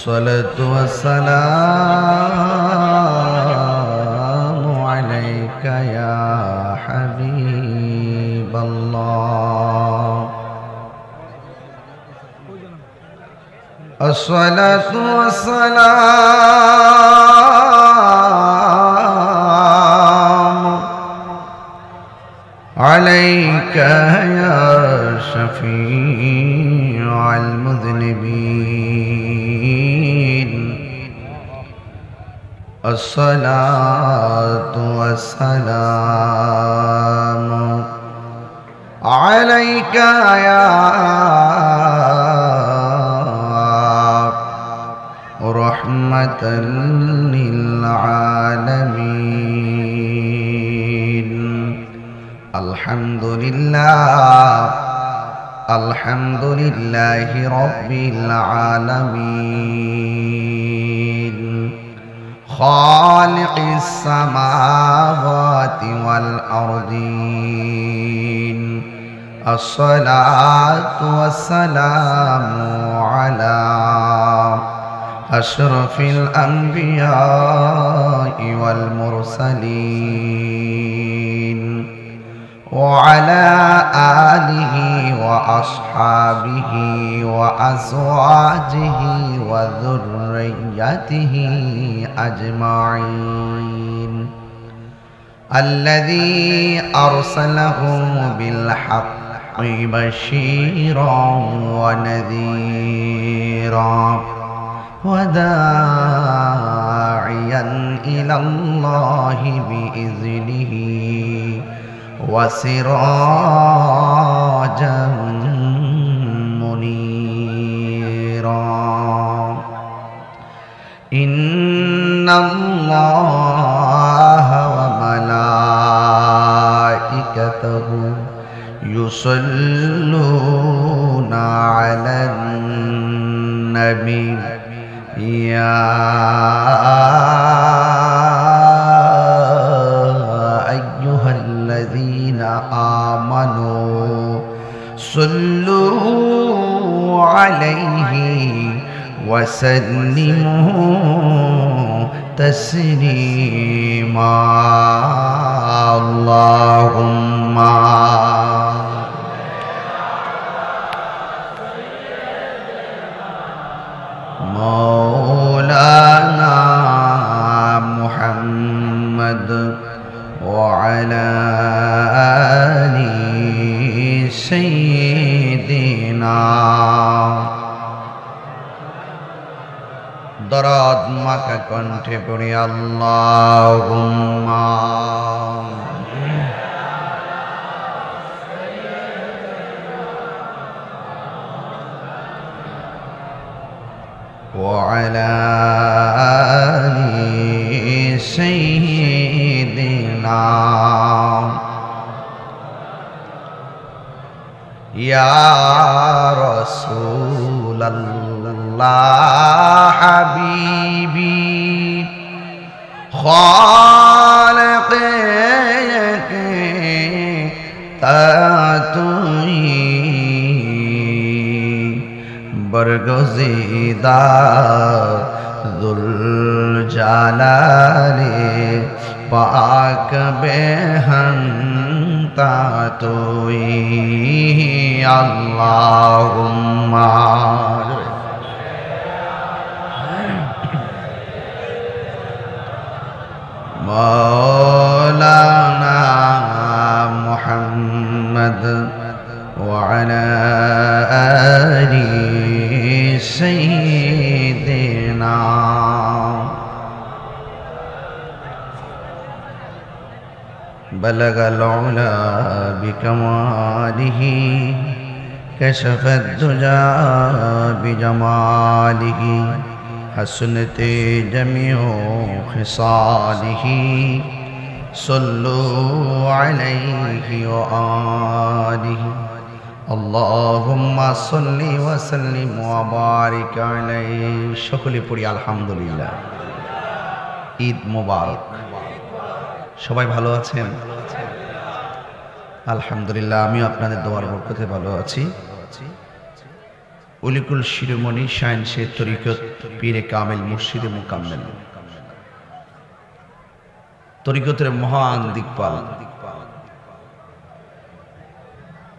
الصلاة والسلام عليك يا حبيب الله الصلاة والسلام عليك يا شفيع المذنبين الصلاة والسلام عليك يا رحمة للعالمين الحمد لله رب العالمين خالق السماوات والأرضين الصلاة والسلام على أشرف الأنبياء والمرسلين وعلى آله وأصحابه وأزواجه وذريته أجمعين الذي أرسله بالحق بشيرا ونذيرا وداعيا إلى الله بإذنه وسراجا منيرا إن الله وملائكته يصلون على النبي يا أيها الذين آمنوا صلوا عليه وسلموا تسليما اللهم مولانا محمد وعلى آل سيدنا দরদ মাখা কণ্ঠে পড়ি আল্লাহুম্মা وعلى آل سيدنا يا رسول الله حبيبي خالقك تاتوي برگزیدہ ذوالجلال پاک بہنتا توئی اللہم مولانا محمد وعلى آل سيدنا بلغ العلا بكماله كشف الدجى بجماله حسنت جميع خصاله صلوا عليه وآله اللهم صل وسلم وبارك عليه সকলে পড়ি আলহামদুলিল্লাহ ঈদ মোবারক সবাই ভালো আছেন আলহামদুলিল্লাহ আমিও আপনাদের দোয়ার বরকতে ভালো আছি অলিকুল শিরোমণি শাইন সে তরিকত পীরে কামেল মুর্শিদে মুকাম্মেল, তরিকতের মহান দিকপাল,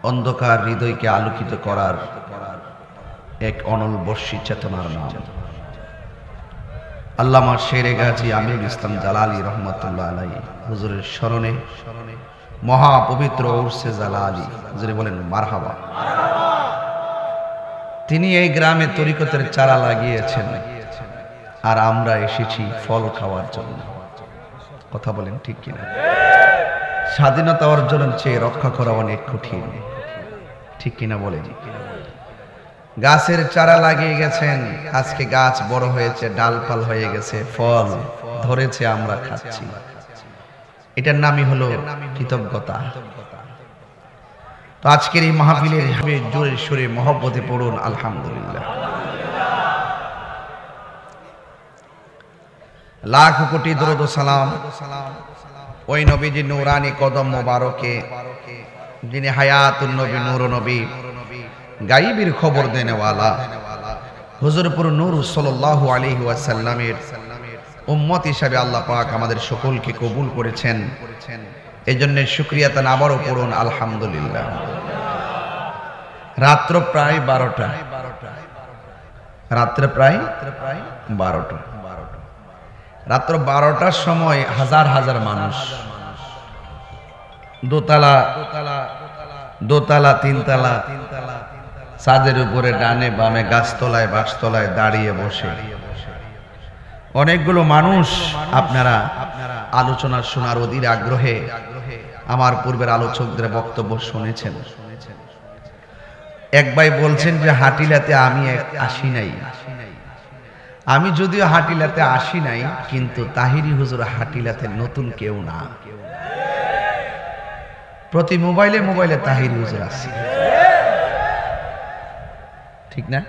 অন্ধকার হৃদয়কে আলোকিত করার এক অনলবর্ষী চেতনার নাম আল্লামা শেরে গাজী আমিরুল ইসলাম জালালী রহমাতুল্লাহ আলাইহি হুজুরের স্মরণে মহা পবিত্র উরসে জালালী, হুজুরে বলেন মারহাবা। তিনি এই গ্রামে তরিকতের চারা লাগিয়েছেন, আর আমরা এসেছি ফল খাওয়ার জন্য। কথা বলেন ঠিক কিনা? স্বাধীনতা অর্জনের চেয়ে রক্ষা করা অনেক কঠিন, ঠিক কিনা বলেন? গাছের চারা লাগিয়ে গেছেন, আজকে গাছ বড় হয়েছে, ডালপাল হয়ে গেছে, ফল ধরেছে, আমরা খাচ্ছি। এটার নামই হলো কৃতজ্ঞতা। তো আজকের এই মাহফিলের জোরে সুরে মহব্বতে পড়ুন আলহামদুলিল্লাহ। লাখ কোটি দরুদ ও সালাম ওই নবীজি নূরানি কদম মোবারকে, যিনি হায়াতুন নবী, নূর নবী, গায়বের খবর দেনেওয়ালা, হুজুরপুর নূর সাল্লাল্লাহু আলাইহি ওয়াসাল্লামের উম্মত হিসাবে আল্লাহ পাক আমাদের সকলকে কবুল করেছেন। এই জন্য শুকরিয়া তান আবারও পড়ুন আলহামদুলিল্লাহ। রাত্র প্রায় 12টা, রাত্রে প্রায় 12টা, রাত্র 12টার সময় হাজার হাজার মানুষ দোতলা তিনতলা ছাদের উপরে ডানে বামে গাছতলায় বাঁশতলায় দাঁড়িয়ে বসে অনেকগুলো মানুষ আপনারা আলোচনা শোনার অধীর আগ্রহে আমার পূর্বের আলোচকদের বক্তব্য শুনেছেন। এক ভাই বলছেন যে হাটিলাতে আমি আসি নাই। আমি যদিও হাটিলাতে আসি নাই, কিন্তু তাহিরি হুজুর হাটিলাতে নতুন কেউ না। প্রতি মোবাইলে মোবাইলে তাহিরি হুজুর আছে, ঠিক না?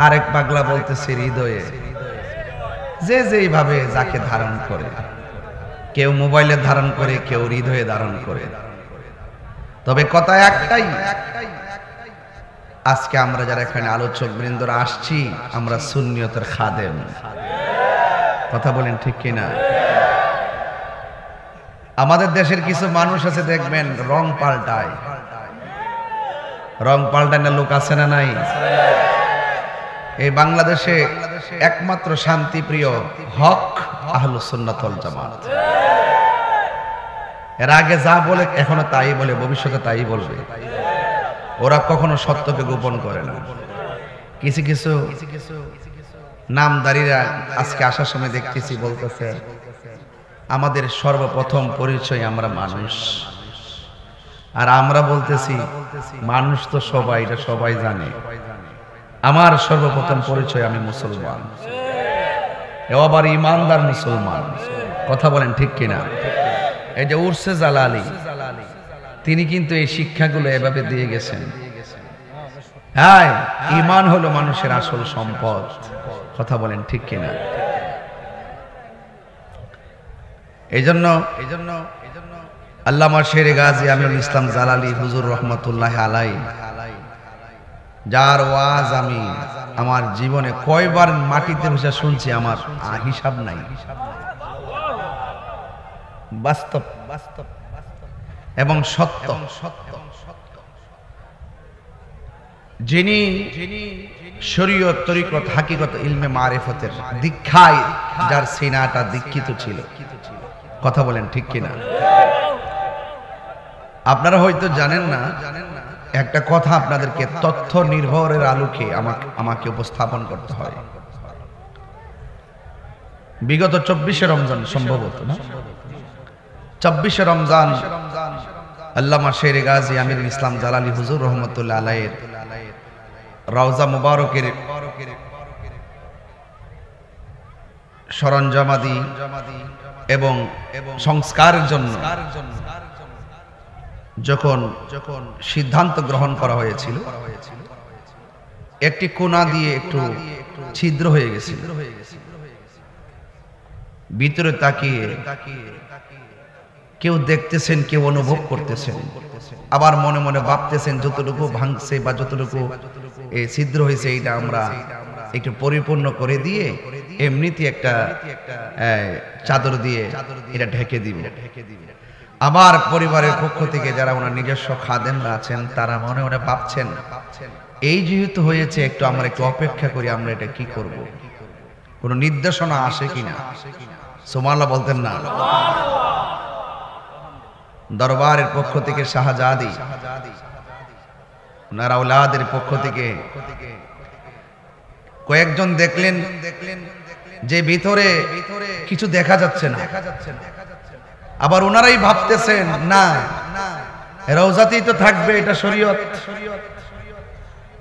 আরেক পাগলা বলতেছে হৃদয়ে, যে যেইভাবে যাকে ধারণ করে, কেউ মোবাইলে ধারণ করে, কেউ হৃদয়ে ধারণ করে। তবে কথা একটাই, আজকে আমরা যারা এখানে আলোচক বৃন্দরা আসছি, আমরা সুন্নিয়তের খাদেম। কথা বলেন ঠিক কিনা? আমাদের দেশের কিছু মানুষ আছে দেখবেন রং পাল্টায়, রং পাল্টানোর লোক আছে না নাই? এই বাংলাদেশে একমাত্র শান্তিপ্রিয় হক আহলুস সুন্নাত ওয়াল জামাত। এর আগে যা বলে এখনো তাই বলে, ভবিষ্যতে তাই বলবে। ওরা কখনো সত্যকে গোপন করে না। কিছু কিছু নামদারিরা আজকে আসার সময় দেখতেছি বলতেছে, আমাদের সর্বপ্রথম পরিচয় আমরা মানুষ। আর আমরা বলতেছি মানুষ তো সবাই, এটা সবাই জানে। আমার সর্বপ্রথম পরিচয় আমি মুসলমান, এও আবার ইমানদার মুসলমান। কথা বলেন ঠিক কিনা? এই যে উরসে জালালী, তিনি কিন্তু এই শিক্ষাগুলো এভাবে দিয়ে গেছেন। হ্যাঁ, ঈমান হলো মানুষের আসল সম্পদ। কথা বলেন ঠিক কিনা? এই জন্য আল্লামা শেরে গাজী আমিরুল ইসলাম জালালী হুজুর রহমাতুল্লাহ আলাইহি, যার ওয়াজ আমি আমার জীবনে কয়বার মাটিতে বসে শুনছি আমার হিসাব নাই। বাস্তব এবং সত্য। যিনি শরীয়ত, তরিকত, হাকিকত, ইলমে মারিফতের দীক্ষায় যার সিনাটা দীক্ষিত ছিল। কথা বলেন ঠিক কিনা? আপনারা হয়তো জানেন না, একটা কথা আপনাদেরকে তথ্য নির্ভরের আলোকে আমাকে উপস্থাপন করতে হয়। বিগত 24শে রমজান, সম্ভবত না 24শে রমজান, আল্লামা শেরে গাজী আমিরুল ইসলাম জালালী হুজুর রহমতুল্লাহ আলাইহির রওজা মুবারকের সরঞ্জামাদি এবং সংস্কারের জন্য যখন সিদ্ধান্ত গ্রহণ করা হয়েছিল, একটি কোণা দিয়ে একটু ছিদ্র হয়ে গেছিল। ভিতরে তাকিয়ে কেউ দেখতেছেন, কেউ অনুভব করতেছেন, আবার মনে মনে ভাবতেছেন যতটুকু ভাঙছে বা যতটুকু এই ছিদ্র হয়েছে এটা আমরা একটু পরিপূর্ণ করে দিয়ে এমনিতে একটা চাদর দিয়ে এটা ঢেকে দিব। আমার পরিবারের পক্ষ থেকে যারা ওনার নিজস্ব খাদেমরা আছেন তারা মনে মনে ভাবছেন এই যেহেতু হয়েছে একটু আমরা একটু অপেক্ষা করি, আমরা এটা কি করব, কোন নির্দেশনা আসে কিনা। সুবহানাল্লাহ বলতেন না? দরবারের পক্ষ থেকে শাহজাদি, ওনার আওলাদের পক্ষ থেকে কয়েকজন দেখলেন যে ভিতরে কিছু দেখা যাচ্ছে না, আবার ওনারাই ভাবতেছেন না রওজাতেই তো থাকবে, এটা শরীয়ত,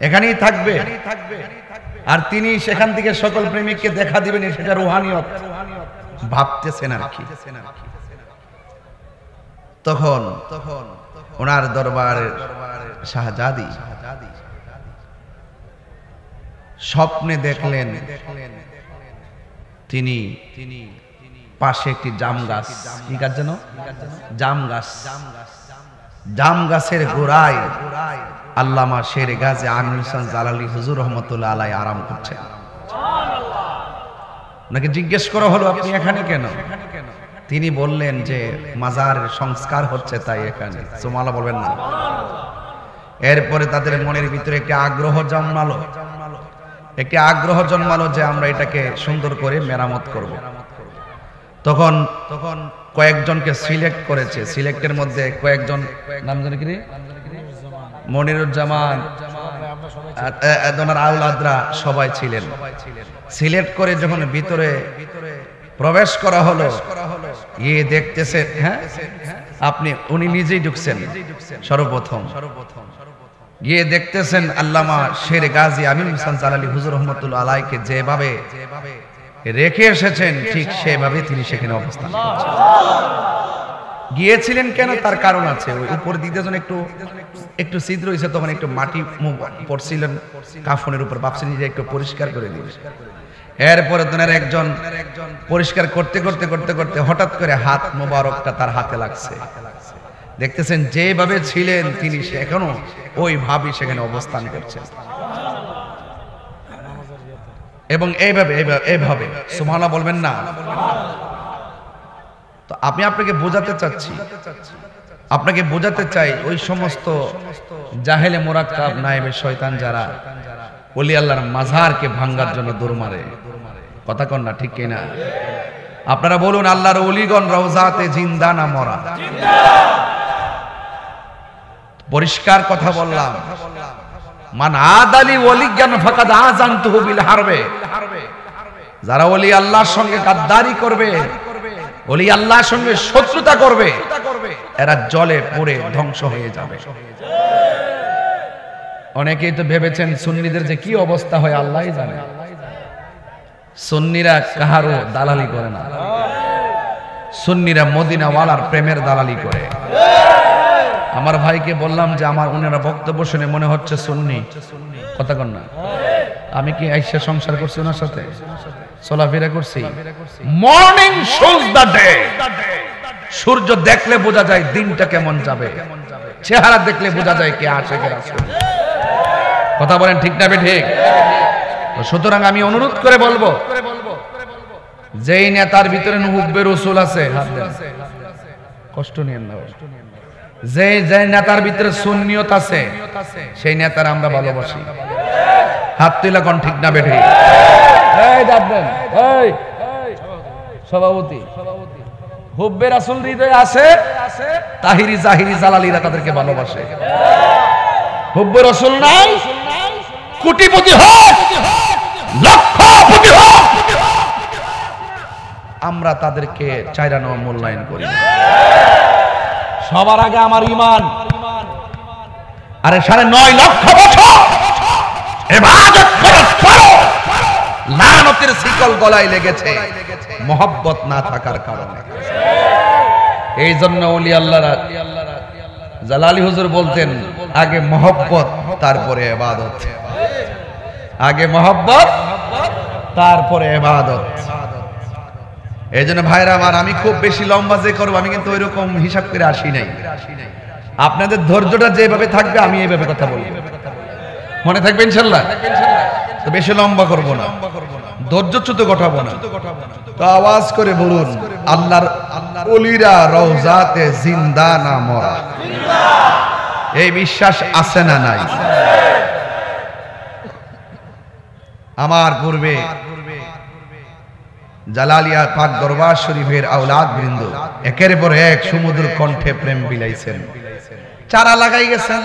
এখানেই থাকবে, আর তিনি সেখান থেকে সকল প্রেমিককে দেখা দিবেন, সেটা রুহানিয়ত ভাবতেছেন আর কি। তখন ওনার দরবারের শাহজাদি স্বপ্নে দেখলেন তিনি পাশে একটি জাম গাছ, কি গাছ যেন, জাম গাছ, জাম গাছের গোড়ায় আল্লামা শের গাজী আমির হোসেন জালালি হুজুর রহমতুল্লাহ আলাই আরাম করছেন। ওনাকে জিজ্ঞেস করা হলো আপনি এখানে কেন? তিনি বললেন যে মাজারের সংস্কার হচ্ছে তাই এখানে। সুবহানাল্লাহ বলবেন না? এরপরে তাদের মনের ভিতরে একটি আগ্রহ জন্মালো যে আমরা এটাকে সুন্দর করে মেরামত করব। তখন কয়েকজনকে সিলেক্ট করেছে, সিলেক্টের মধ্যে কয়েকজন নাম জানি কি, মনিরুজ্জামান, আওলাদরা সবাই ছিলেন। সিলেক্ট করে যখন ভিতরে প্রবেশ করা হলো, ইয়ে দেখতেছে, হ্যাঁ আপনি, উনি নিজেই ঢুকছেন সর্বপ্রথম, গিয়ে দেখতেছেন আল্লামা শের গাজী আমির হোসেন জালালি হুজুর রহমতুল্লাহ আলাইকে যেভাবে রেখে এসেছেন ঠিক সেভাবে তিনি সেখানে অবস্থান করছেন। গিয়েছিলেন কেন, তার কারণ আছে। ওই উপর দিকে যখন একটু ছিদ্র হয়েছে তখন একটু মাটি পড়ছিলেন কাফনের উপর, ভাবছেন যে একটু পরিষ্কার করে দিবে। এরপরে তোনার একজন পরিষ্কার করতে করতে করতে করতে হঠাৎ করে হাত মোবারকটা তার হাতে লাগছে। দেখতেছেন যেভাবে ছিলেন তিনি এখনো ওইভাবে সেখানে অবস্থান করছেন, এবং এইভাবে সুবহানাল্লাহ বলবেন না? তো আমি আপনাকে বোঝাতে চাই ওই সমস্ত জাহেলে মুরাক্কাব নায়েবে শয়তান যারা ওলি আল্লাহর মাজারকে ভাঙার জন্য দৌড় মারে, কথা কন না ঠিক কিনা? আপনারা বলুন আল্লাহর ওলিগণ রওজাতে জিন্দা না মরা? পরিষ্কার কথা বললাম, মান আদালি ওলিয়ান ফাকাদ আযানতুহু বিল হারবে। যারা ওলি আল্লাহর সঙ্গে গাদ্দারি করবে, ওলি আল্লাহর সঙ্গে শত্রুতা করবে, এরা জলে পড়ে ধ্বংস হয়ে যাবে। অনেকেই তো ভেবেছেন সুন্নিদের যে কি অবস্থা হয় আল্লাহই জানে। সুন্নিরা কাহারও দালালি করে না, সুন্নিরা মদিনাওয়ালার প্রেমের দালালি করে। আমার ভাইকে বললাম যে আমার উনারা বক্তব্য শুনে মনে হচ্ছে সুন্নি, কথা কন না? আমি কি আইসা সংসার করছি ওনার সাথে, চলাফেরা করছি? Morning shows the day. সূর্য দেখলে বোঝা যায় দিনটা কেমন যাবে, চেহারা দেখলে বোঝা যায় কে আসে কে রাসূল। কথা বলেন ঠিক না ঠিক? সুতরাং আমি অনুরোধ করে বলবো, যেই নেতার ভিতরে হুব্বে রাসূল আছে, হাত দেন, কষ্ট নিয়েন না। যে নেতার ভিতরে সুন্নিয়ত আছে সেই নেতার আমরা ভালোবাসি। হাত তুলে কোন ঠিক না বেঠি? এই দাব দেন, এই সভাপতি, হুব্বে রাসূল হৃদয়ে আছে, তাহিরি জাহিরি জালালিরা তাদেরকে ভালোবাসে। হুব্বে রাসূল নাই, কোটিপতি হোক, লক্ষপতি হোক, আমরা তাদেরকে চাইরা নেওয়া মূল্যায়ন করি। সবার আগে আমার ঈমান। আরে 9.5 লক্ষ বছর ইবাদত করার পরও লানতের শিকল গলায় লেগেছে মহব্বত না থাকার কারণে। এই জন্য ওলি আল্লাহরা জালালি হুজুর বলতেন আগে মহব্বত তারপরে ইবাদত, আগে মহব্বত তারপরে ইবাদত। এই জন্য ভাইরা আমার, আমি খুব বেশি লম্বা যে করবো আমি কিন্তু ওইরকম হিসাব করে আসি নাই। আপনাদের ধৈর্যটা যেভাবে থাকবে আমি এইভাবে কথা বলবো, মনে থাকবে ইনশাল্লাহ। তো বেশি লম্বা করবো না, ধৈর্যচ্যুত ঘটাবো না। তো আওয়াজ করে বলুন, আল্লাহর ওলিরা রওজাতে জিন্দা না মরা, এই বিশ্বাস আছে না নাই? আমার পূর্বে জালালিয়া পাক দরবার শরীফের আওলাদ বৃন্দ একের পর এক সমুদ্র কণ্ঠে প্রেম বিলাইছেন, চারা লাগাই গেছেন,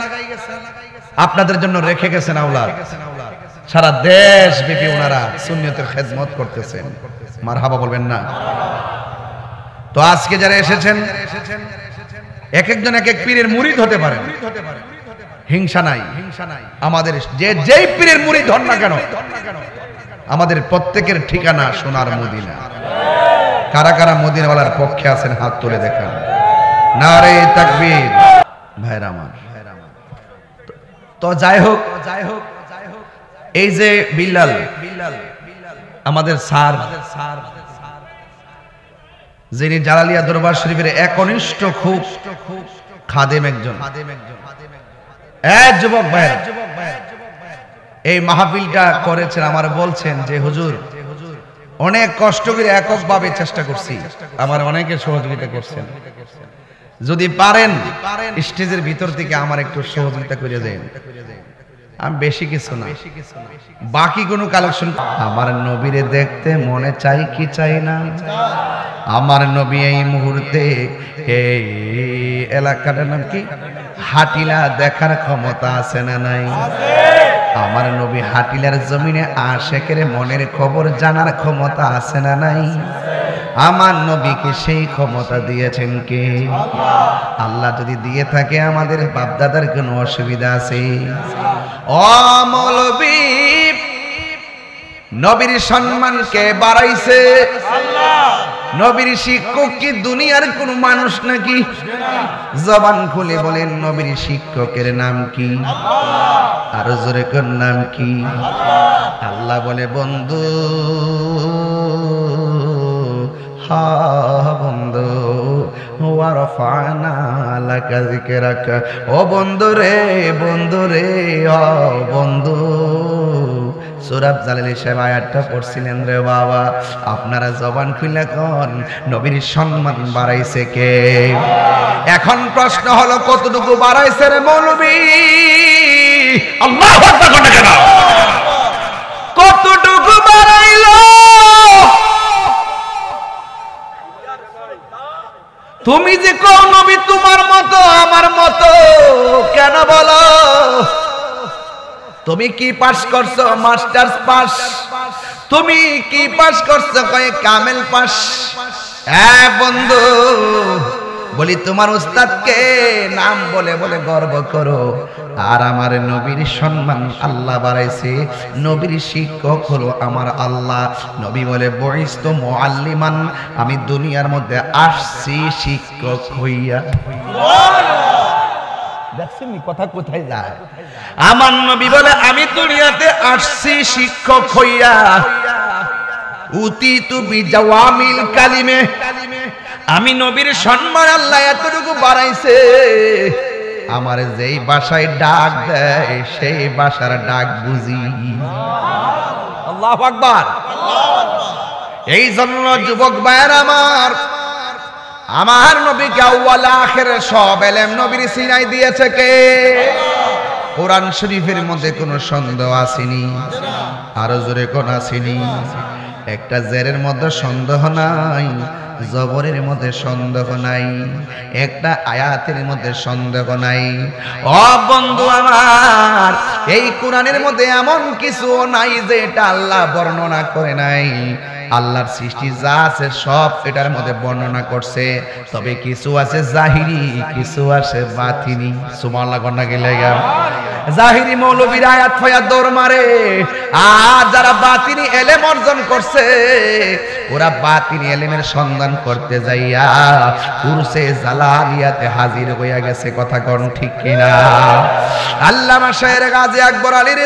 আপনাদের জন্য রেখে গেছেন আওলাদ। সারা দেশ ব্যাপী ওনারা সুন্নিয়তের খেদমত করতেছেন, মারহাবা বলবেন না? তো আজকে যারা এসেছেন, এক একজন এক এক পীরের মুরিদ হতে পারেন, হিংসা নাই। আমাদের যেই পীরের মুরিদ হন না কেন, আমাদের প্রত্যেকের ঠিকানা সোনার মদিনা। কারা কারা মদিনাওয়ালার পক্ষে আছেন হাত তুলে দেখান, নারে তাকবীর। ভাইরা আমার, তো যাই হোক, এই যে বিল্লাল আমাদের স্যার, যিনি জালালিয়া দরবার শরীফের একনিষ্ঠ খুব খাদেম একজন, যুবক ভাই এই মাহফিলটা করেছেন, আমার বলছেন যে হুজুর অনেক কষ্ট করে এককভাবে চেষ্টা করছি, আমার অনেকে সহযোগিতা করছেন, যদি পারেন স্টেজের ভিতর থেকে আমার একটু সহযোগিতা করে দেন। আমি বেশি কিছু না, বাকি কোনো কালেকশন। আমার নবীরে দেখতে মনে চাই কি চাই না, আমার নবী এই মুহূর্তে এই এলাকাটার নাম কি হাটিলা দেখার ক্ষমতা আছে না নাই? আমার নবী হাটিলার জমিনে আশেকের মনের খবর জানার ক্ষমতা আছে না নাই? আমার নবীকে সেই ক্ষমতা দিয়েছেন কে? আল্লাহ যদি দিয়ে থাকে আমাদের বাপদাদার কোনো অসুবিধা আছে? ও মৌলবী, নবীর সম্মানকে বাড়াইছে আল্লাহ। নবীর শিক্ষক কি দুনিয়ার কোন মানুষ নাকি? জবান খুলে বলেন নবীর শিক্ষকের নাম কি? আর জোরে কোন নাম কি? আল্লাহ বলে বন্ধু, হা বন্ধু, ওয়ারফানা লাকা যিকরাকা, ও বন্ধু রে, বন্ধু রে, ও বন্ধু। সূরা জালালি সাহেব আয়াতটা পড়ছিলেন রে বাবা, আপনারা জবান খুলে কোন নবীর সম্মান বাড়াইছে কে? এখন প্রশ্ন হলো কতটুকু বাড়াইছে রে মৌলবী? আল্লাহু আকবার কোন কেন? কতটুকু বাড়াইলো? তুমি যে কোন নবী তোমার মতো আমার মতো কেন বলো? তুমি কি পাস করছো? Masters pass. তুমি কি পাস করছো? কয় কামেল পাস। বন্ধু বলি তোমার উস্তাদকে নাম বলে বলে গর্ব করো, আর আমার নবীর সম্মান আল্লাহ বাড়াইছে। নবীর শিক্ষক হলো আমার আল্লাহ। নবী বলে বইস্ত মুআল্লিমান, আমি দুনিয়ার মধ্যে আসছি শিক্ষক হইয়া। দেখছেন কথা কোথায় যায়? আমার নবী বলে আমি দুনিয়াতে আসছি শিক্ষক হইয়া। উতিতু বিজাওয়ামিল কালিমে, আমি নবীর সম্মান আল্লাহ এতটুকু বাড়াইছে, আমার যেই ভাষায় ডাক দেয় সেই ভাষার ডাক বুঝি। আল্লাহু আকবার। এই জন্য যুবক ভাইয়ের আমার নবীকে আউয়াল আখির সব ইলম নবীর সিনাই দিয়েছে কে? কোরআন শরীফের মধ্যে কোনো সন্দেহ আসেনি, আরো জোরে কোন আসেনি? একটা জেরের মধ্যে সন্দেহ নাই, জবরের মধ্যে সন্দেহ নাই, একটা আয়াতের মধ্যে সন্দেহ নাই। ও বন্ধু আমার, এই কোরআনের মধ্যে এমন কিছু নাই যে এটা আল্লাহ বর্ণনা করে নাই। আল্লাহর সৃষ্টি যা আছে সব এটার মধ্যে বর্ণনা করছে, তবে কিছু আছে জাহিরি, কিছু আছে বাতিনি। সুবহানাল্লাহ কন্যা গেলে জাহিরি মৌলবীর আয়াত ফায়াত দৌড় মারে, আর যারা বাতিনি এলেম অর্জন করছে ওরা বাতিনি এলেমের সন্ধান সন্ধান করতে যাইয়া কুরসে জালালিয়াতে হাজির হইয়া গেছে। কথা কোন ঠিক কিনা? আল্লামা শায়ের গাজী আকবর আলীর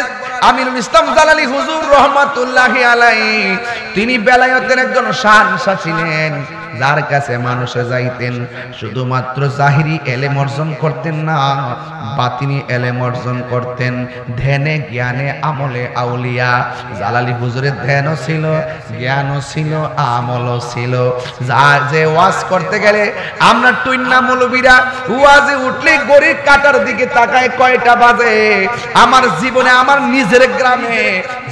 আমিনুল ইসলাম জালালি হুজুর রহমাতুল্লাহি আলাইহি তিনি বেলায়েতের একজন শাহনশাহ ছিলেন, যার কাছে মানুষে যাইতেন শুধুমাত্র জাহিরি এলেম অর্জন করতেন না, বাতিনি এলেম অর্জন করতেন। ধ্যানে জ্ঞানে আমলে আউলিয়া। জালালি হুজুরের ধ্যানও ছিল, জ্ঞানও ছিল, আমলও ছিল। যে ওয়াজ করতে গেলে আমরা টুইন্না মৌলবীরা ওয়াজে উঠলে গড়ির কাটার দিকে তাকায় কয়টা বাজে। আমার জীবনে আমার নিজের গ্রামে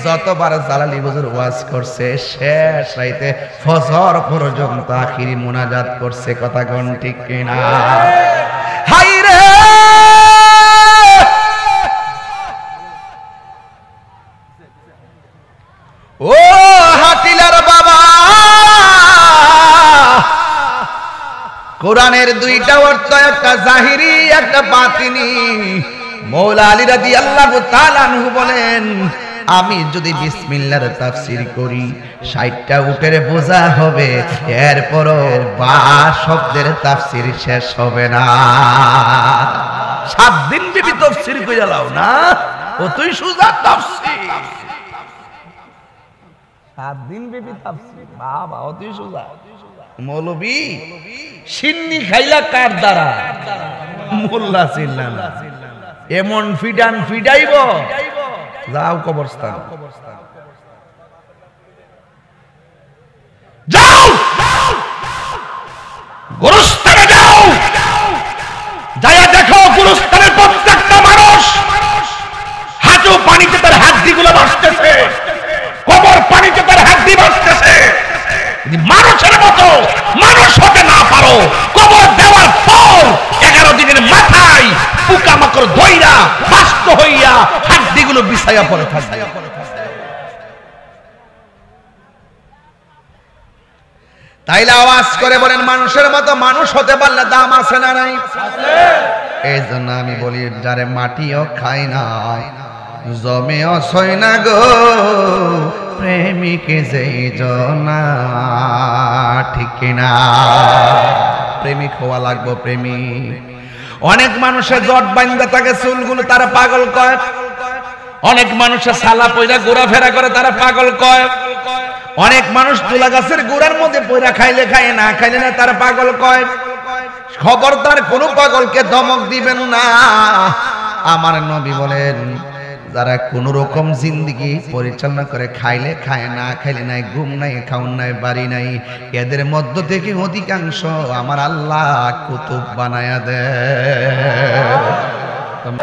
যতবার জালালি হুজুর ওয়াজ করছে শেষ রাইতে ফজর পর্যন্ত আখিরি মুনাজাত করছে। কথা কোন ঠিক কিনা? হাই রে ও হাতিলার বাবা, কোরআনের দুইটা অর্থ, একটা জাহিরি একটা বাতিনি। মৌলা আলী রাদিয়াল্লাহু তাআলা আনহু বলেন, আমি যদি বিসমিল্লাহর তাফসীর করি ৬০টা উটের বোঝা হবে, এরপরও বা শব্দের তাফসীর শেষ হবে না। ৭ দিন বিবি তাফসীর কইরা লাও না, অতই সুজা তাফসীর। ৭ দিন বিবি তাফসীর, বাবা অতই সুজা। মৌলবী সিন্নি খাইলা কার দ্বারা? মোল্লা চিল্লা না। এমন ফিডান ফিডাইব, যাও কবরস্থান, যাও গোরস্থানে যাও, যাইয়া দেখো গোরস্থানের প্রত্যেকটা মানুষ হাঁটু পানিতে তার হাড্ডিগুলো ভাসতেছে, কবর পানিতে তার হাড্ডি ভাসতেছে। মানুষের মতো মানুষ হতে না পারো, কবর দেওয়ার পর 11 দিনের মাথায় পোকামাকড় ধইরা বাস্ত হইয়া হাড্ডিগুলো বিছাইয়া পড়ে থাকবে। তাইলে আওয়াজ করে বলেন, মানুষের মতো মানুষ হতে পারলে দাম আছে না নাই? এই জন্য আমি বলি, যারে মাটিও খায় না জমেও ছয় না গো, প্রেমিকে যেই জনা, ঠিক কিনা? প্রেমিক হওয়া লাগবো, প্রেমিক। অনেক মানুষের জট বান্ধা থাকে চুলগুলো, তারা পাগল কয়। অনেক মানুষের সালা পয়রা ঘোরাফেরা করে, তারা পাগল কয়। অনেক মানুষ তুলা গাছের গোড়ার মধ্যে পয়রা খাইলে খায়, না খাইলে না, তারা পাগল কয়। খবরদার কোনো পাগলকে ধমক দিবেন না। আমার নবী বলেন, যারা কোন রকম জিন্দেগি পরিচালনা করে, খাইলে খায়, না খাইলে নাই, ঘুম নাই, খাউন নাই, বাড়ি নাই, এদের মধ্য থেকে অধিকাংশ আমার আল্লাহ কুতুব বানায়া দেয়।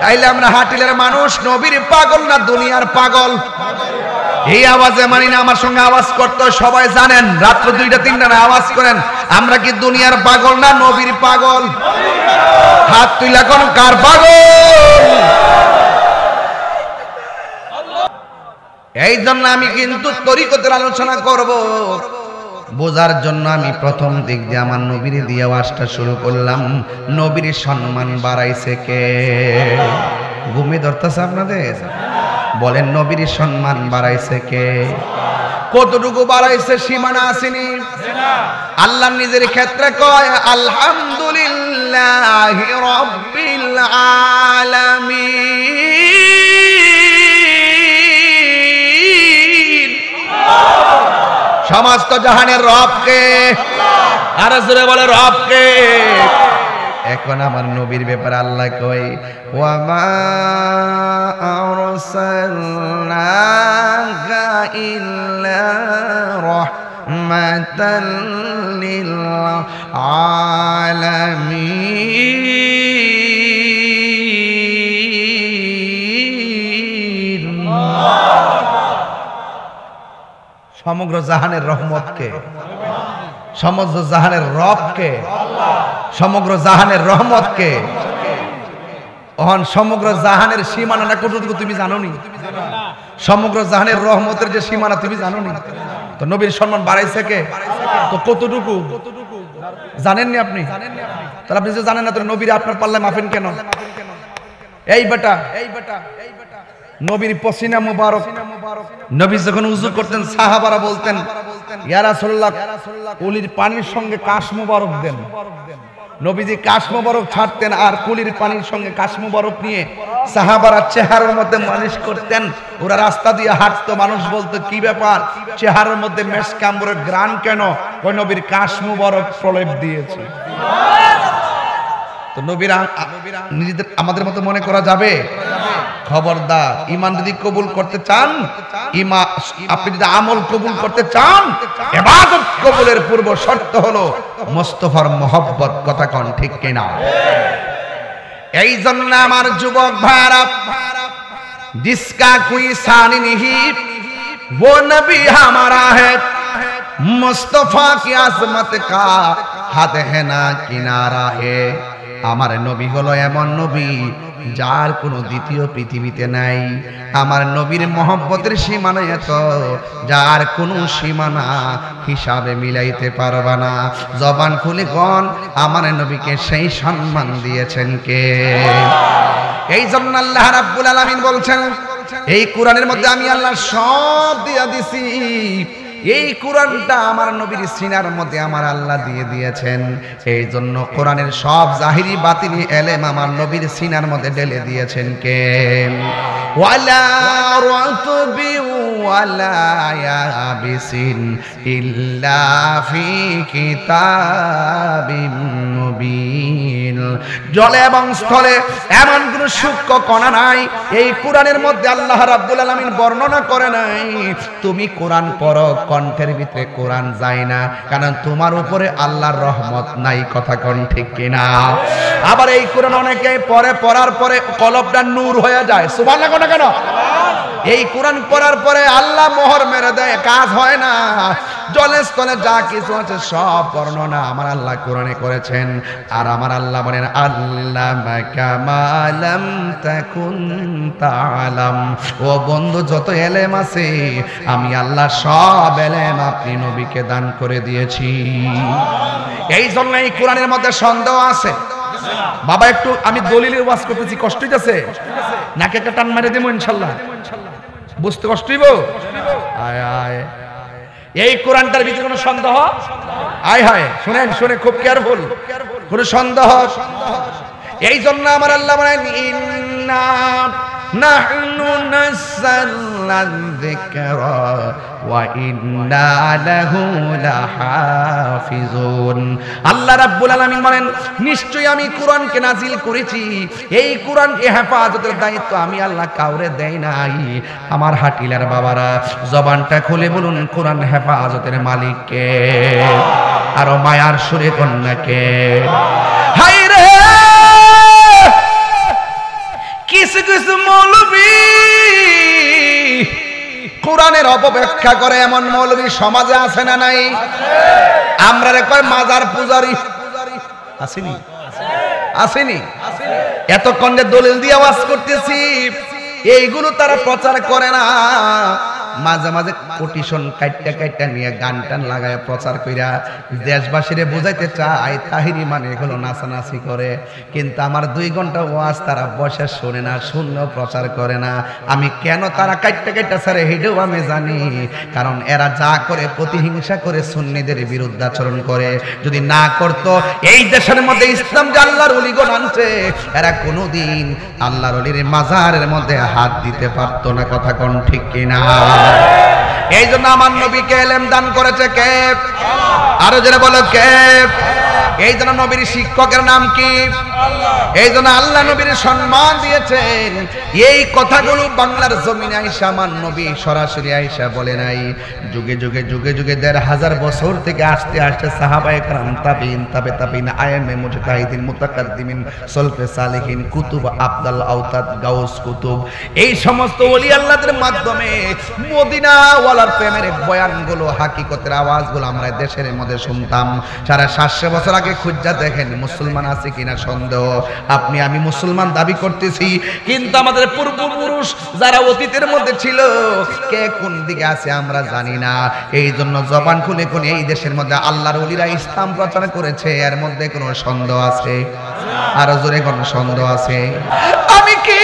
তাইলে আমরা হাটিলের মানুষ নবীর পাগল না দুনিয়ার পাগল? এই আওয়াজে মানি না, আমার সঙ্গে আওয়াজ করতে সবাই জানেন। রাত্র 2টা-3টা না আওয়াজ করেন, আমরা কি দুনিয়ার পাগল না নবীর পাগল? হাত তুইলা কোন কার পাগল? এই জন্য আমি কিন্তু তরিকতের আলোচনা করব বোঝার জন্য। আমি প্রথম দিক দিয়ে আমার নবীর দিয়ে আওয়াজটা শুরু করলাম। নবীর সম্মান বাড়াইছে কে? ঘুমে ধরতেছে আপনাদের? বলেন, নবীর সম্মান বাড়াইছে কে? কতটুকু বাড়াইছে সীমানা আসেনি? আল্লাহ নিজের ক্ষেত্রে কয়, আলহামদুলিল্লাহি রাব্বিল আলামিন। সমস্ত জাহানের রবকে, আর জোরে বলে রবকে। এখন আমার নবীর ব্যাপারে আল্লাহ কয়, ওয়ামা আরসালনাকা ইল্লা রাহমাতাল লিল আলামিন। সমগ্র জাহানের রহমতকে, সমগ্র জাহানের রবকে, সমগ্র জাহানের রহমতকে। ওহন সমগ্র জাহানের সীমানাটা কতটুকু তুমি জানো নি? সমগ্র জাহানের রহমতের যে সীমানা তুমি জানো নি? তো নবীর সম্মান বাড়াইছে কে? তো কতটুকু জানেননি আপনি? তাহলে আপনি যে জানেন না, তো নবীর আপনার পাল্লায় মাফেন কেন? এই বেটা, নবীর পসিনা মুবারক, নবী যখন উযু করতেন সাহাবারা বলতেন, ইয়া রাসূলুল্লাহ কুলির পানির সঙ্গে কাশ মুবারক দেন। নবীজি কাশ মুবারক ছাড়তেন আর কুলির পানির সঙ্গে কাশ মুবারক নিয়ে সাহাবারা চেহারার মধ্যে মালিশ করতেন। ওরা রাস্তা দিয়ে হাঁটতো, মানুষ বলতো কি ব্যাপার, চেহারার মধ্যে মেশক আম্বরের গ্রান কেন? ওই নবীর কাশ মুবারক প্রলেপ দিয়েছে। তো নবীরা নিজেদের আমাদের মতো মনে করা যাবে? খবরদার, ঈমান যদি কবুল করতে চান, আপনি যদি আমল কবুল করতে চান, ইবাদত কবুলের পূর্ব শর্ত হলো মুস্তাফার মহব্বত। কথা কোন ঠিক কিনা? এই জন্য আমার যুবক ভাইরা, जिसका कोई शान नहीं वो नबी हमारा है, मुस्तफा की आजमत का हद है ना किनारा है। আমার নবী হলো এমন নবী যার কোনো দ্বিতীয় পৃথিবীতে নাই। আমার নবীর মহব্বতের সীমানা এত যার কোনো সীমানা হিসাবে মিলাইতে পারবা না। জবান খুলে কোন আমার নবীকে সেই সম্মান দিয়েছেন কে? এই জন্য আল্লাহ রাব্বুল আলামিন বলছেন, এই কোরআনের মধ্যে আমি আল্লাহ সব দিয়া দিছি। এই কোরআনটা আমার নবীর সিনার মধ্যে আমার আল্লাহ দিয়ে দিয়েছেন। এই জন্য কোরআনের সব জাহিরি বাতিনি এলেম আমার নবীর সিনার মধ্যে ঢেলে দিয়েছেন কে? ওয়ালা রাতবি ওয়ালা ইয়াবিসিন ইল্লা ফি কিতাবিম মুবিন। জলে এবং স্থলে এমন কোন সূক্ষ্ম কণা নাই এই কোরআনের মধ্যে আল্লাহ রাব্বুল আলামিন বর্ণনা করে নাই। তুমি কোরআন পড়ো, কণ্ঠের ভিতরে কোরআন যায় না, কারণ তোমার উপরে আল্লাহর রহমত নাই। কথা কোন ঠিক কিনা? আবার এই কোরআন অনেকে পড়ে, পড়ার পরে কলবটা নূর হয়ে যায়। সুবহানাল্লাহ না কেন? এই কোরআন পড়ার পরে আল্লাহ মোহর মেরে দেয়, কাজ হয় না। জলে স্থলে যা কিছু আছে সব বর্ণনা আমার আল্লাহ কোরআনে করেছেন। আর আমার আল্লাহ বলেন, আল্লামাকা মা লাম তাকুন তাআলাম। ও বন্ধু, যত এলেম আছে আমি আল্লাহ সব এলেম আপনি নবীকে দান করে দিয়েছি। এই জন্য এই কোরআনের মধ্যে সন্দেহ আছে। বাবা একটু আমি দলিলের ওয়াজ করতেছি, কষ্ট হইতেছে নাকি? একটা টান মেরে দেবো ইনশাল্লাহ, বুঝতে কষ্ট হইব? আয় আয়, এই কোরআনটার ভিতরে কোনো সন্দেহ? আয় হায়, শুনেন, শুনে খুব কেয়ারফুল, কোনো সন্দেহ? এই জন্য আমার আল্লাহ বলেন, ইন্না নাহনু নাযালনা যিকরা ওয়া ইন্না লাহু লাহাফিজুন। আল্লাহ রাব্বুল আলামিন বলেন, নিশ্চয়ই আমি কোরআনকে নাজিল করেছি, এই কোরআনকে হেফাজতের দায়িত্ব আমি আল্লাহ কাউরে দেই নাই। আমার হাটিলার বাবারা জবানটা খুলে বলুন, কোরআন হেফাজতের মালিক কে? আরো মায়ার সুরে কন্যাকে। হায় রে, কিছু কিছু মৌলবী কোরআনের অপব্যাখ্যা করে, এমন মৌলবী সমাজে আছে না নাই? আমরা রে কয় মাজার পূজারি, আসেনি? আসেনি? এতক্ষণ যে দলিল দিয়ে আওয়াজ করতেছি, এইগুলো তারা প্রচার করে না। মাঝে মাঝে কোটিশন কাইটটা কাইটটা নিয়ে গান টান লাগায় প্রচার কইরা দেশবাসীরে বুঝাইতে চায় তাহিরি মানে এগুলো নাচানাচি করে। কিন্তু আমার 2 ঘন্টা ওয়াজ তারা বসে শোনে না, শুনলেও প্রচার করে না। আমি কেন তারা কাইটটা কাইটটা ছাড়ে হেঁটেও আমি জানি, কারণ এরা যা করে প্রতিহিংসা করে সুন্নিদের বিরুদ্ধে আচরণ করে। যদি না করতো এই দেশের মধ্যে ইসলাম যে আল্লাহর ওলিগণ আনছে, এরা কোনোদিন আল্লাহর ওলির মাজারের মধ্যে হাত দিতে পারতো না। কথা কোন ঠিক কিনা? এই জন্য আমার নবীকে এলেম দান করেছে কে? আরো যারা বলো কে? এই জন্য নবীর শিক্ষকের নাম কি? এই জন্য আল্লাহ নবীর সম্মান দিয়েছেন। এই কথাগুলো বাংলার জমিনে আইসা আমার নবী সরাসরি আইসা বলে নাই। যুগে যুগে যুগে যুগে 1500 বছর থেকে আসতে আসতে সাহাবায়ে কেরাম, তাবিঈন, তাবে তাবিঈন, আইএমএ, মুজতাহিদিন, মুতাকাদ্দিমিন, সলফে সালেহিন, কুতুব, আবদাল আওতাদ, গাউস কুতুব, এই সমস্ত ওলি আল্লাহদের মাধ্যমে মদিনা ওয়ালার প্রেমের বয়ানগুলো, হাকিকতের আওয়াজগুলো আমরা দেশের মধ্যে শুনতাম। 750 বছর আগে খুঁজা দেখেন মুসলমান আছে কিনা সন্দেহ। আপনি আমি মুসলমান দাবি করতেছি, কিন্তু আমাদের পূর্বপুরুষ যারা অতীতের মধ্যে ছিল, কে কোন দিকে আছে আমরা জানি না। এই জন্য জবান খুলে কোন এই দেশের মধ্যে আল্লাহর ওলিরা ইসলাম প্রচার করেছে, এর মধ্যে কোনো সন্দেহ আছে? আর জোরে কোন সন্দেহ আছে? আমি কি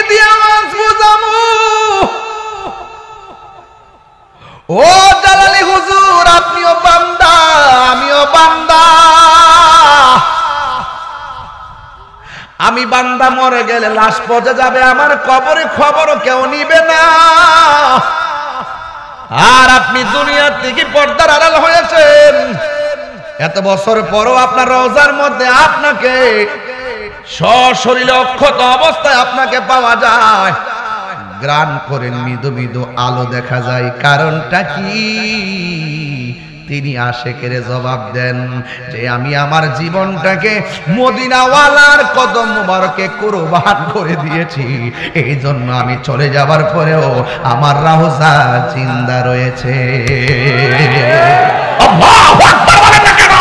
দিয়ে আওয়াজ বুঝামু? ও জালালি হুজুর, বান্দা, আমি বান্দা মরে গেলে লাশ পচে যাবে, আমার কবরে খবরও কেউ নিবে না। আর আপনি দুনিয়ার থেকে পর্দার আড়াল হয়েছেন, এত বছর পরও আপনার রওজার মধ্যে আপনাকে সশরীরে অক্ষত অবস্থায় আপনাকে পাওয়া যায়, গ্রান করে মৃদু মৃদু আলো দেখা যায়। কারণটা কি? তিনি আশেকের জবাব দেন যে আমি আমার জীবনটাকে মদিনাওয়ালার কদম মুবারকে কুরবান করে দিয়েছি, এই জন্য আমি চলে যাবার পরেও আমার রওজা জিন্দা রয়েছে। আল্লাহু আকবার বলেন না কেন?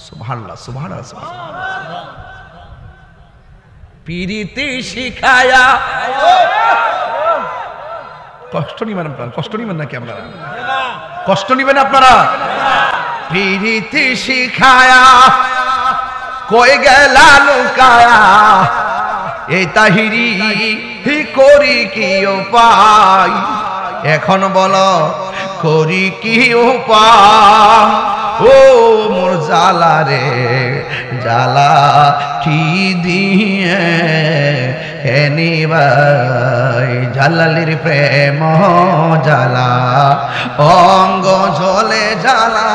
সুবহানাল্লাহ সুবহানাল্লাহ। পিরিতি শিখায়া, কষ্ট নিবেন আপনারা, কষ্ট নিবেন নাকি আপনারা? কষ্ট নিবেন আপনারা? পিরিতি শিখায়া কই গেলা লুকায়া, এই তাহিরি করি কি উপায়, এখন বলো করি কি উপায়? ও মোর জালা রে জালা কি দিয়ে এনিবাই, জালালির প্রেম জালা অঙ্গ ঝলে জালা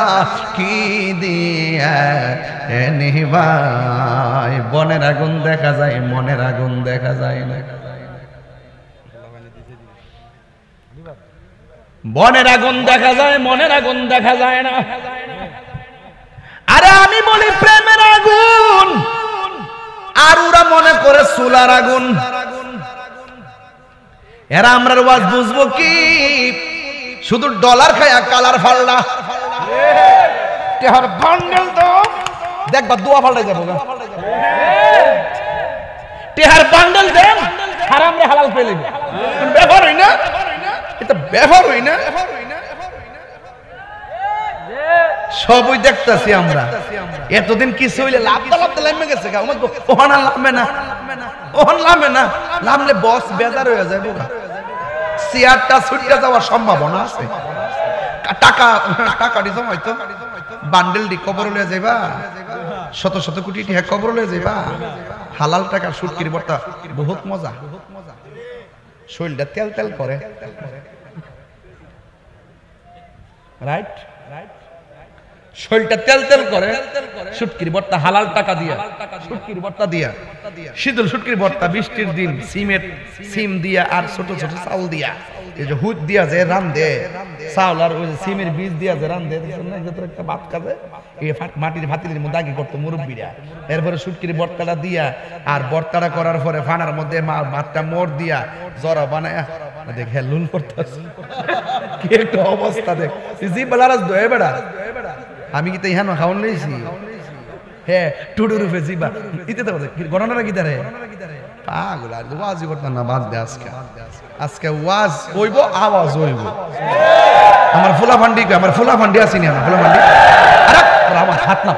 কি দিয়ে এনিবাই। বনের আগুন দেখা যায়, মনের আগুন দেখা যায় না। বনের আগুন দেখা যায়, মনের আগুন দেখা যায় না। আরে আমি বলি প্রেমের আগুন, আর ওরা মনে করে চুলার আগুন। এরা আমরা ওয়াজ বুঝবো কি? শুধু ডলার খায়া কালার ফাল্লা টেহার বান্ডেল তো দেখবা দোয়া ফাল্টাই যাবো, টেহার বান্ডেল দেন হারাম রে হালাল পেলে ব্যবহার হই না, এটা ব্যবহার হই না। সবই দেখতেছি আমরা, এতদিন কিছু হইলে লাভটা লামে গেছে, ওখান লামে না, ওখান লামে না, লামলে বস বেজার হয়ে যাবে, চেয়ারটা ছুটে যাওয়ার সম্ভাবনা আছে। টাকা টাকাটি জমাইতো বান্ডেলটি কবর লয়ে যাইবা, শত শত কোটি টাকা কবর লয়ে যাইবা। হালাল টাকার সুটকির বর্তা বহুত মজা, শরীরটা তেল তেল করে, রাইট? শরীরটা তেল তেল করে, শুটকির ভর্তা হালাল টাকা দিয়া, শুটকির ভর্তা দিয়া, শীতল শুটকির ভর্তা, বৃষ্টির দিন সিম দিয়া আর ছোট ছোট চাউল দিয়া, এই যে হুদ দিয়া যে রান্ধে চাউল আর ওই সিমের বীজ দিয়া যে রান্ধে, একটা ভাত খাবে, এই মাটির ভাতিলের মধ্যে আগে করতো মুরব্বীরা। এরপরে শুটকির ভর্তাটা দিয়া আর ভর্তাটা করার পরে ফানার মধ্যে ভাতটা মোড় দিয়া জরা বানায় দেখে লুন করতেছে, কি একটা অবস্থা দেখ। বেলারাজ দয়ে বেড়া, আমি কি তো ইহানো খাওয়ান লইছি? হ্যাঁ টুডু রূপে জিবা ইতে তো গণনাটা কি তারে পাগল। আর ওয়াজই করতাম না, বাদ দে। আজকে ওয়াজ হইব, আওয়াজ হইব। আমার ফুলা ফান্ডি, আমার ফুলা ফান্ডি আসিনি, আমার ফুলা ফান্ডি। আরে আমার হাত না,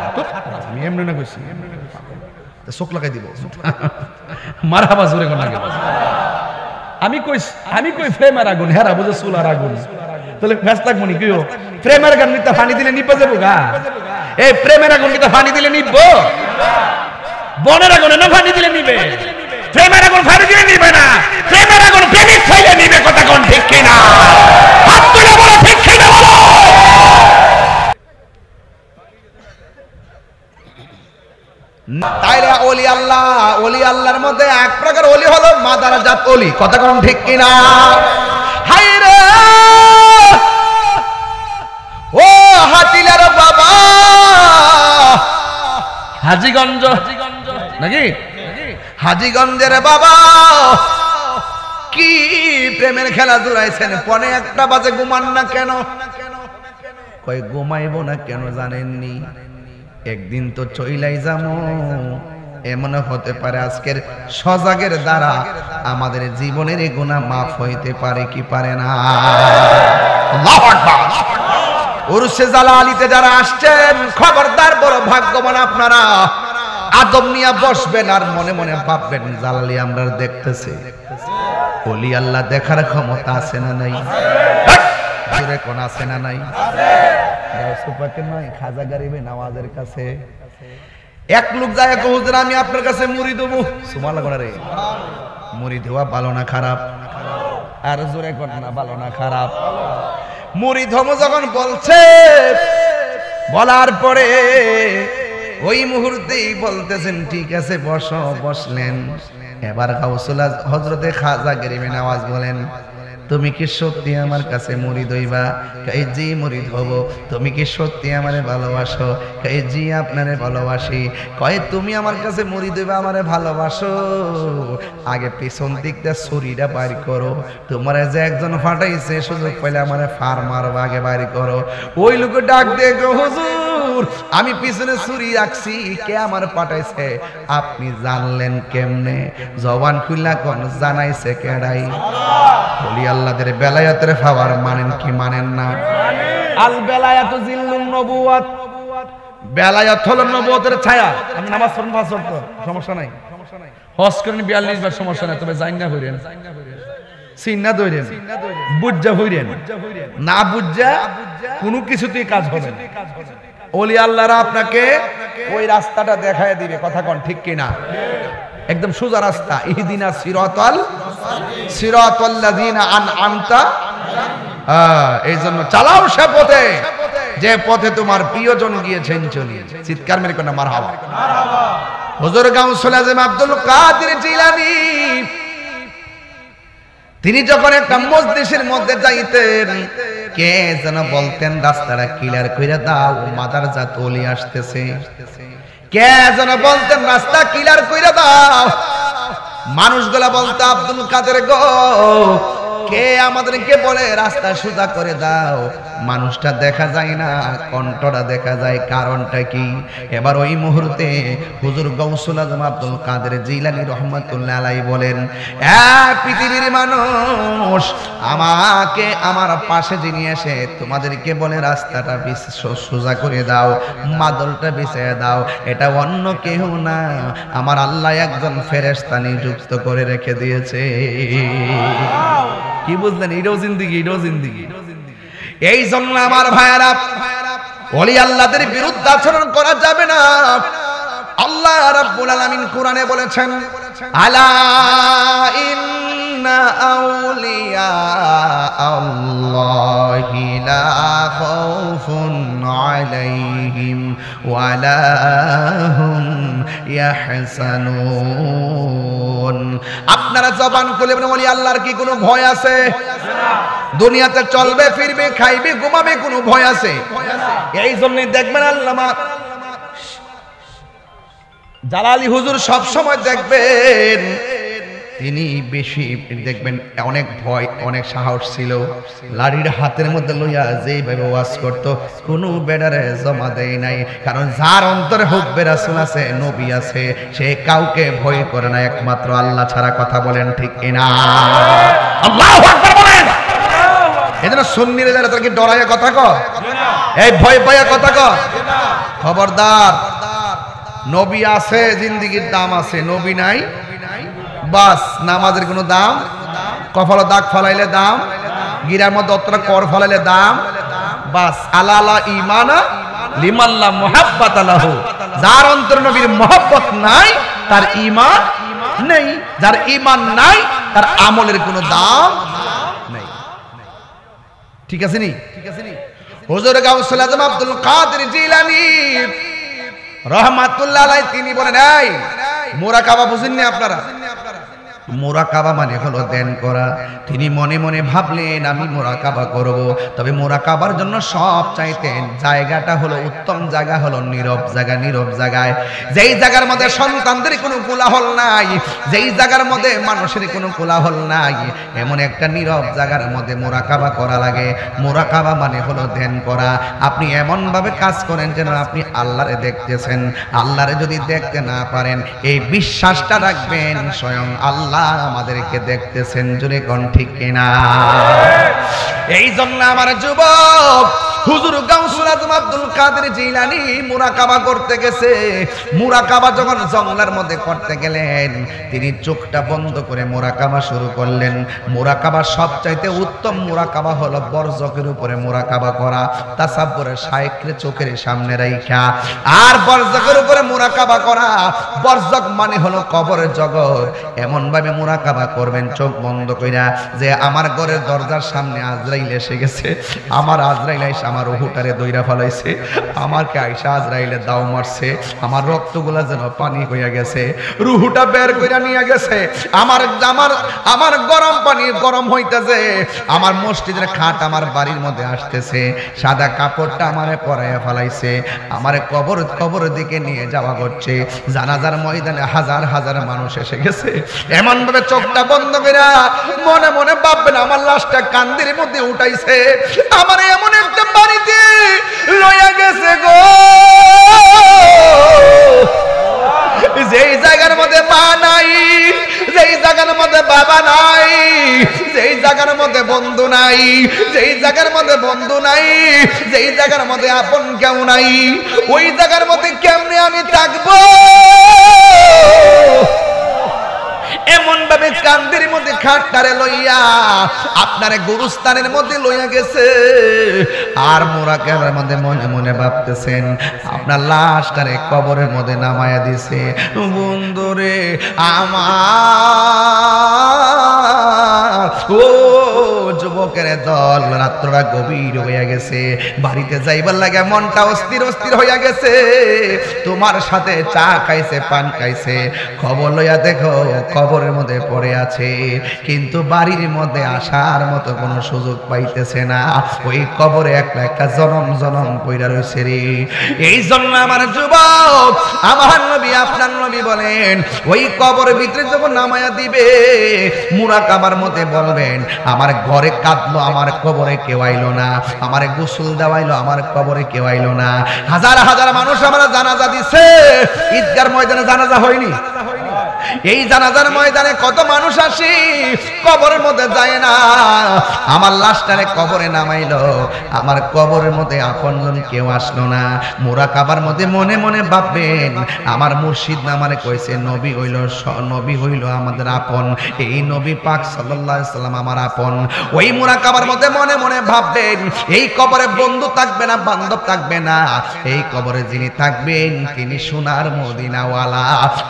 আমি এমনি না কইছি, চোখ লাগাই দিব মারহাবা জোরে কোন লাগে। আমি কই প্রেমের আগুন, হেরা বুঝে চুলার আগুন, তাহলে ফেস লাগবো নি? কেউ প্রেমের আগুন নিতে পানি দিলে নিপে যাবো গা? এই প্রেমের আগুন নিতে পানি দিলে নিবো? বনের আগুন না পানি দিলে নিবে? প্রেমের আগুন পানি দিলে নিবে না, প্রেমের আগুন প্রেমিক খাইলে নিবে। কথা কোন ঠিক কিনা? হাত তুলে বলো ঠিক কিনা বলো। তাইলে ওলি আল্লাহ, ওলি আল্লাহর মধ্যে এক প্রকার ওলি হলো মাদারাজাত ওলি। কথা কোন ঠিক কিনা? হায় রে ও হাতিলার বাবা, হাজীগঞ্জ নাকি? হাজীগঞ্জের বাবা কি প্রেমের খেলা জুড়াইছেন। পনে একটা বাজে ঘুমান না কেন? কই ঘুমাইবো না কেন জানেননি? একদিন তো চইলাই যামু, এমন হতে পারে আজকের সজাগের দ্বারা আমাদের জীবনের গুনাহ মাফ হইতে পারে কি পারে না? আল্লাহু আকবার। উরুসে জালালিতে যারা আসছেন, খবরদার বড় ভাগ্যবান আপনারা। আদব নিয়ে বসবেন আর মনে মনে ভাববেন জালালি আমরা দেখতেছি। ওলি আল্লাহ দেখার ক্ষমতা আছে না নাই? জোরে কোন আছে না নাই? গাউসে পাকের নয়, খাজা গরিবে নওয়াজের কাছে এক লোক যায় হুজুর আমি আপনার কাছে মুড়ি দেবো। সুবহানাল্লাহ কোন রে? মুড়ি দেওয়া ভালো না খারাপ? আর জোরে কোন না ভালো না খারাপ? মুড়ি ধমো যখন বলছে, বলার পরে ওই মুহূর্তেই বলতেছেন ঠিক আছে বসো। বসলেন। এবার গাউসুল হযরতে খাজা গরিবে নওয়াজ বলেন তুমি কি সত্যি আমার কাছে মুরিদ হইবা? কই জি মুরিদ হব। তুমি কি সত্যি আমারে ভালোবাসো? কই জি আপনারে ভালোবাসি। কই তুমি আমার কাছে মুরিদ হইবা, আমারে ভালোবাসো? আগে পিছন দিকটা ছুরিটা বাইর করো। তোমারে যে একজন ফাটাইছে সুযোগ পাইলে আমারে ফার মারবা, আগে বাইর করো। ওই লোক ডাক দিয়ে গো হুজুর আমি পিছনে ছুরি রাখছি, কে আমার পাঠাইছে? আপনি জানলেন কেমনে? জবান খুললা কোন জানাইছে কেডাই? বলি আল্লাহদের বেলায়াতের পাওয়ার মানেন কি মানেন না? আল বেলায়াতু জিল্লুন নবুওয়াত, বেলায়াত হলো নবুয়তের ছায়া। আমি নামাজ পড়েন 5 ওয়াক্ত, সমস্যা নাই। হজ করেন 42 বার, সমস্যা নাই। তবে জাইন না হইরেন, সিন্না দইরেন, বুজ্জা হইরেন, না বুজ্জা কোনো কিছুতেই কাজ হবে না। ওলি আল্লাহরা আপনাকে ওই রাস্তাটা দেখায় দিবে। কথা কোন ঠিক কিনা? একদম সোজা রাস্তা। ইহদিনা সিরাতাল্লাযিনা আনআমতা, এই জন্য চালাও সে পথে যে পথে তোমার প্রিয়জন গিয়েছেন চলিয়ে। চিৎকার মেরে কোন মারহাবা। হুজুর গাউসুল আজম আব্দুল কাদের জিলানী তিনি যখন একটা মজলিসের মধ্যে যাইতেন, কে যেন বলতেন রাস্তাটা ক্লিয়ার কইরা দাও, মাদারজাত ওলি আসতেছে। কে যেন বলতেন রাস্তা ক্লিয়ার কইরা দাও। মানুষগুলা বলতো আব্দুল কাদের গো, কে আমাদেরকে বলে রাস্তা সোজা করে দাও? মানুষটা দেখা যায় না, কণ্ঠটা দেখা যায়, কারণটা কি? এবার ওই মুহূর্তে হুজুর গাউসুল আজম আব্দুল কাদের জিলানী রহমাতুল্লাহ আলাইহি বলেন, পৃথিবীর মানুষ আমাকে আমার পাশে যিনি এসে তোমাদেরকে বলে রাস্তাটা সোজা করে দাও, মাদলটা বিছিয়ে দাও, এটা অন্য কেউ না, আমার আল্লাহ একজন ফেরেশতা নিযুক্ত করে রেখে দিয়েছে। কি বুঝলেন? এটাও জিন্দেগি, এটাও জিন্দেগি। এই জন্য আমার ভাইয়ারা, ওলি আল্লাহদের বিরুদ্ধে আচরণ করা যাবে না। আল্লাহ রাব্বুল আলামিন কোরআনে বলেছেন, আলা ইন্না আউলিয়া আল্লাহি লা খাউফুন আলাইহিম ওয়া লা হুম ইয়াহসানুন। আপনারা জবান খুলে বলেন ওলি আল্লাহর কি কোনো ভয় আছে? দুনিয়াতে চলবে ফিরবে খাইবে ঘুমাবে, কোনো ভয় আছে? এই জন্যই দেখবেন আল্লামা জালালি হুজুর সব সময় দেখবেন তিনি বেশি দেখবেন অনেক ভয়, অনেক সাহস ছিল। লাড়ির হাতের মধ্যে লইয়া যেইভাবে ওয়াজ করত, কোনো বেডারে জমা দেয় নাই। কারণ যার অন্তরে হুব্বে রাসূল আছে, নবী আছে, সে কাউকে ভয় করে না একমাত্র আল্লাহ ছাড়া। কথা বলেন ঠিক কিনা? আল্লাহু আকবার বলেন। এজন্য সুন্নিরা যারা তাকে ডরাইয়া কথা কয়, এই ভয় পাইয়া কথা কয়, খবরদার। নবী আছে, জিন্দেগির দাম আছে। নবী নাই, বাস নামাজের কোনো দাম, কপালে দাগ ফলাইলে দাম, গিরার মধ্যে অতটা কর ফলাইলে দাম, বাস। আলা ঈমানা লিমান লা মুহাব্বাতা লাহু। যার অন্তরে নবীর মহব্বত নাই তার ঈমান নেই, যার ঈমান নাই তার আমলের কোনো দাম নেই। ঠিক আছে নি? হুজুর গাউসুল আজম আব্দুল কাদের জিলানী রহমাতুল্লাহ আলাইহি তিনি বলেন, এই মুরাকাবা বুঝেননি আপনারা? মুরাকাবা মানে হলো ধ্যান করা। তিনি মনে মনে ভাবলেন আমি মুরাকাবা করব, তবে মুরাকাবার জন্য সব চাইতেন জায়গাটা হলো উত্তম জায়গা, হলো নীরব জায়গা। নীরব জায়গায়, যেই জায়গার মধ্যে সন্তানদের কোনো কোলাহল নাই, যেই জায়গার মধ্যে মানুষের কোনো কোলাহল নাই, এমন একটা নীরব জায়গার মধ্যে মুরাকাবা করা লাগে। মুরাকাবা মানে হলো ধ্যান করা। আপনি এমন ভাবে কাজ করেন যেন আপনি আল্লাহরে দেখতেছেন। আল্লাহরে যদি দেখতে না পারেন, এই বিশ্বাসটা রাখবেন স্বয়ং আল্লাহ আমাদেরকে দেখতেছেন। জোরে কোন ঠিক কিনা? এই জন্য আমার যুবক হুজুর গাউসুল আজম আব্দুল কাদের জিলানী মুরাকাবা করতে গেছে। মুরাকাবা যখন জঙ্গলের মধ্যে করতে গেলেন, তিনি চোখটা বন্ধ করে মুরাকাবা শুরু করলেন। মুরাকাবা সবচাইতে উত্তম মুরাকাবা হলো বরজকের উপরে মুরাকাবা করা, তাসাব্বুরে শাইখের চোখের সামনে রাইখা। আর বরজকের উপরে মুরাকাবা করা, বরজক মানে হলো কবরের জগৎ। এমন ভাবে মুরাকাবা করবেন চোখ বন্ধ কইরা যে আমার ঘরের দরজার সামনে আজরাইল এসে গেছে, আমার আজরাইল এসে আমার রুহুটারে দইরা ফলাইছে, আমাকে আইসা আজরাইলে দাও মারছে, আমার রক্তগুলা যেন পানি হইয়া গেছে, রুহুটা বের কইরা নিয়ে গেছে, আমার আমার আমার গরম পানি গরম হইতেছে, আমার মসজিদের খাট আমার বাড়ির মধ্যে আসতেছে, সাদা কাপড়টা আমারে পরাইয়া ফলাইছে, আমারে কবরের দিকে নিয়ে যাওয়া করছে। জানাজার ময়দানে হাজার হাজার মানুষ এসে গেছে। এমন ভাবে চোখটা বন্ধ কইরা মনে মনে ভাববেন আমার লাশটা কান্দির মধ্যে উঠাইছে, আমার এমন একটা বাড়িতে লইয়া গেছে গো, যেই জায়গার মধ্যে মা নাই, যেই জায়গার মধ্যে বাবা নাই, যেই জায়গার মধ্যে বন্ধু নাই, যেই জায়গার মধ্যে বন্ধু নাই, যেই জায়গার মধ্যে আপন কেউ নাই, ওই জায়গার মধ্যে কেমনে আমি থাকবো? এমন ভাবে কান্দের মধ্যে খাটটারে লইয়া আপনার গুরুস্থানের মধ্যে লইয়া গেছে। আর মুরাকাবার মধ্যে মনে মনে ভাবতেছেন আপনার লাশটারে কবরের মধ্যে নামায়া দিছে। বন্ধুরে আমার, ও যুবকের দল, রাত্রটা গভীর হইয়া গেছে, বাড়িতে যাইবার লাগে মনটা অস্থির অস্থির হইয়া গেছে। তোমার সাথে চা খাইছে, পান খাইছে, খবর লইয়া দেখো কবরের মধ্যে পড়ে আছে, কিন্তু বাড়ির মধ্যে আসার মতো কোনো সুযোগ পাইতেছে না। ওই কবরে একটা একটা জনম জনম পইরা রয়েছে রে। এই জন্য আমার যুবক, আমার নবী আপনার নবী বলেন ওই কবরের ভিতরে যখন নামায়া দিবে, মুরাকাবার মধ্যে বলবেন আমার ঘরে কাঁদলো, আমার কবরে কেউ আইলো না, আমার গোসল দেওয়াইলো, আমার কবরে কেউ আইলো না। হাজার হাজার মানুষ আমরা জানাজা দিছে, ঈদগার ময়দানে জানাজা হয়নি। এই জানাজার ময়দানে কত মানুষ আসি, কবরের মধ্যে যায় না। আমার লাশটারে কবরে নামাইলো, আমার কবরের মধ্যে আপনজন কেউ আসলো না। মুরাকাবার মধ্যে মনে মনে ভাববেন আমার মুর্শিদ আমারে কইছে নবী হইল আমাদের আপন, এই নবী পাক সাল্লাল্লাহু আলাইহি সাল্লাম আমার আপন। ওই মুরাকাবার মধ্যে মনে মনে ভাববেন এই কবরে বন্ধু থাকবে না, বান্ধব থাকবে না, এই কবরে যিনি থাকবেন তিনি সোনার মদিনাওয়ালা।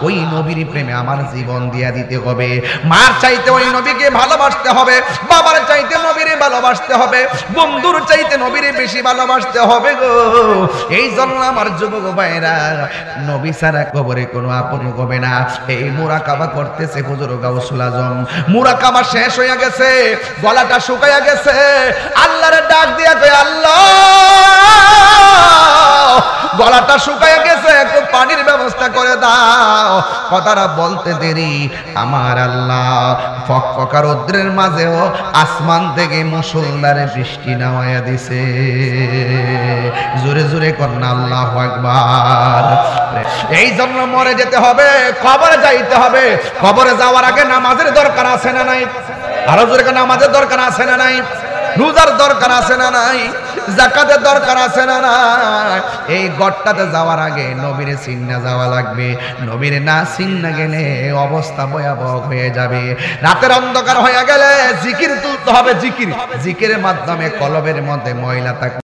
ওই নবীর প্রেমে আমার জীবন দিয়া দিতে হবে। মার চাইতে ওই নবীকে ভালোবাসতে হবে, বাবার চাইতে নবীরে ভালোবাসতে হবে, বন্ধুর চাইতে নবীরে বেশি ভালোবাসতে হবে গো। এই জন্য আমার যুবক ভাইরা, নবী ছাড়া কবরে কোনো আপন হবে না। এই মুরাকাবা করতেছে হুজুর গাউসুল আজম। মুরাকাবা শেষ হইয়া গেছে, গলাটা শুকাইয়া গেছে, আল্লাহরে ডাক দিয়া কই আল্লাহ, গলাটা শুকাইয়া গেছে, একটু পানির ব্যবস্থা করে দাও। কথাটা বলতে দেরি আমার আল্লাহ ফকফকা রৌদ্রের মাঝেও আসমান থেকে মুষলধারে বৃষ্টি নামাইয়া দিছে। জোরে জোরে কন্যা আল্লাহু আকবার। এই জন্য মরে যেতে হবে, কবরে যাইতে হবে। কবরে যাওয়ার আগে নামাজের দরকার আছে না নাই? আরো জোরে নামাজের দরকার আছে না নাই? রোজার দরকার আছে না নাই? যাকাতের দরকার আছে না নাই? এই গড়টাতে যাওয়ার আগে নবীরে চিন্না যাওয়া লাগবে। নবীরে না চিন্না গেলে অবস্থা ভয়াবহ হয়ে যাবে। রাতের অন্ধকার হয়ে গেলে জিকির তুলতে হবে, জিকির। জিকিরের মাধ্যমে কলবের মধ্যে ময়লা থাকবে।